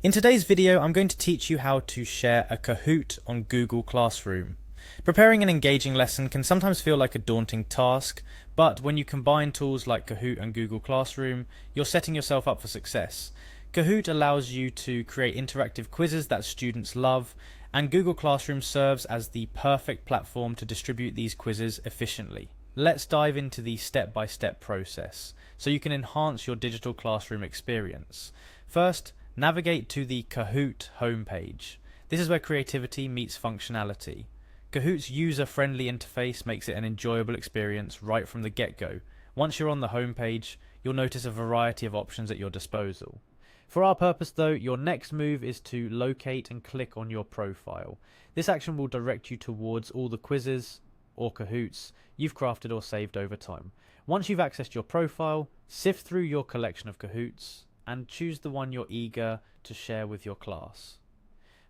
In today's video, I'm going to teach you how to share a Kahoot on Google Classroom. Preparing an engaging lesson can sometimes feel like a daunting task, but when you combine tools like Kahoot and Google Classroom, you're setting yourself up for success. Kahoot allows you to create interactive quizzes that students love, and Google Classroom serves as the perfect platform to distribute these quizzes efficiently. Let's dive into the step-by-step process, so you can enhance your digital classroom experience. First, navigate to the Kahoot homepage. This is where creativity meets functionality. Kahoot's user-friendly interface makes it an enjoyable experience right from the get-go. Once you're on the homepage, you'll notice a variety of options at your disposal. For our purpose though, your next move is to locate and click on your profile. This action will direct you towards all the quizzes or Kahoots you've crafted or saved over time. Once you've accessed your profile, sift through your collection of Kahoots and choose the one you're eager to share with your class.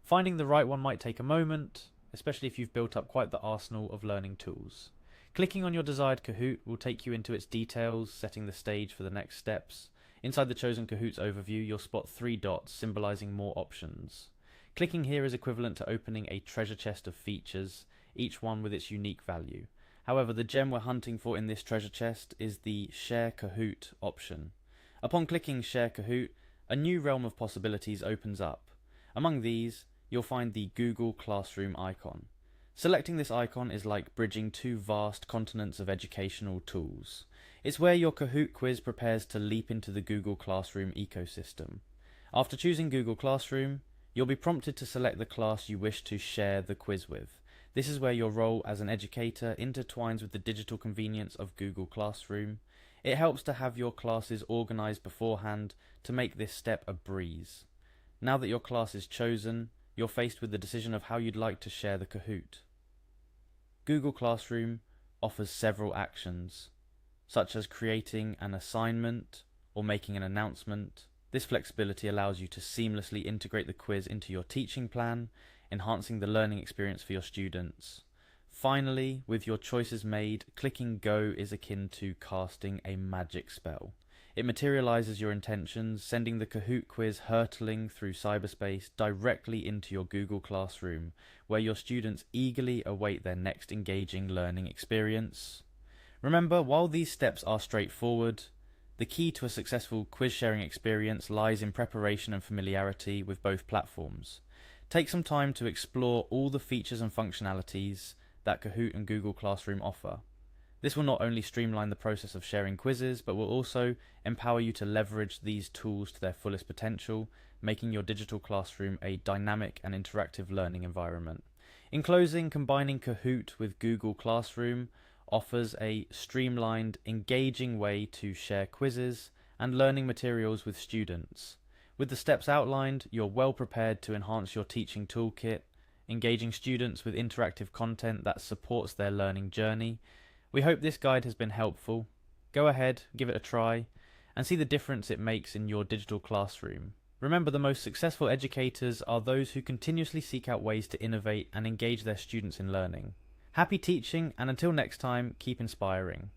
Finding the right one might take a moment, especially if you've built up quite the arsenal of learning tools. Clicking on your desired Kahoot will take you into its details, setting the stage for the next steps. Inside the chosen Kahoot's overview, you'll spot 3 dots symbolizing more options. Clicking here is equivalent to opening a treasure chest of features, each one with its unique value. However, the gem we're hunting for in this treasure chest is the Share Kahoot option. Upon clicking Share Kahoot, a new realm of possibilities opens up. Among these, you'll find the Google Classroom icon. Selecting this icon is like bridging 2 vast continents of educational tools. It's where your Kahoot quiz prepares to leap into the Google Classroom ecosystem. After choosing Google Classroom, you'll be prompted to select the class you wish to share the quiz with. This is where your role as an educator intertwines with the digital convenience of Google Classroom. It helps to have your classes organized beforehand to make this step a breeze. Now that your class is chosen, you're faced with the decision of how you'd like to share the Kahoot. Google Classroom offers several actions, such as creating an assignment or making an announcement. This flexibility allows you to seamlessly integrate the quiz into your teaching plan, enhancing the learning experience for your students. Finally, with your choices made, clicking Go is akin to casting a magic spell. It materializes your intentions, sending the Kahoot quiz hurtling through cyberspace directly into your Google Classroom, where your students eagerly await their next engaging learning experience. Remember, while these steps are straightforward, the key to a successful quiz sharing experience lies in preparation and familiarity with both platforms. Take some time to explore all the features and functionalities that Kahoot and Google Classroom offer. This will not only streamline the process of sharing quizzes, but will also empower you to leverage these tools to their fullest potential, making your digital classroom a dynamic and interactive learning environment. In closing, combining Kahoot with Google Classroom offers a streamlined, engaging way to share quizzes and learning materials with students. With the steps outlined, you're well prepared to enhance your teaching toolkit, engaging students with interactive content that supports their learning journey. We hope this guide has been helpful. Go ahead, give it a try, and see the difference it makes in your digital classroom. Remember, the most successful educators are those who continuously seek out ways to innovate and engage their students in learning. Happy teaching, and until next time, keep inspiring.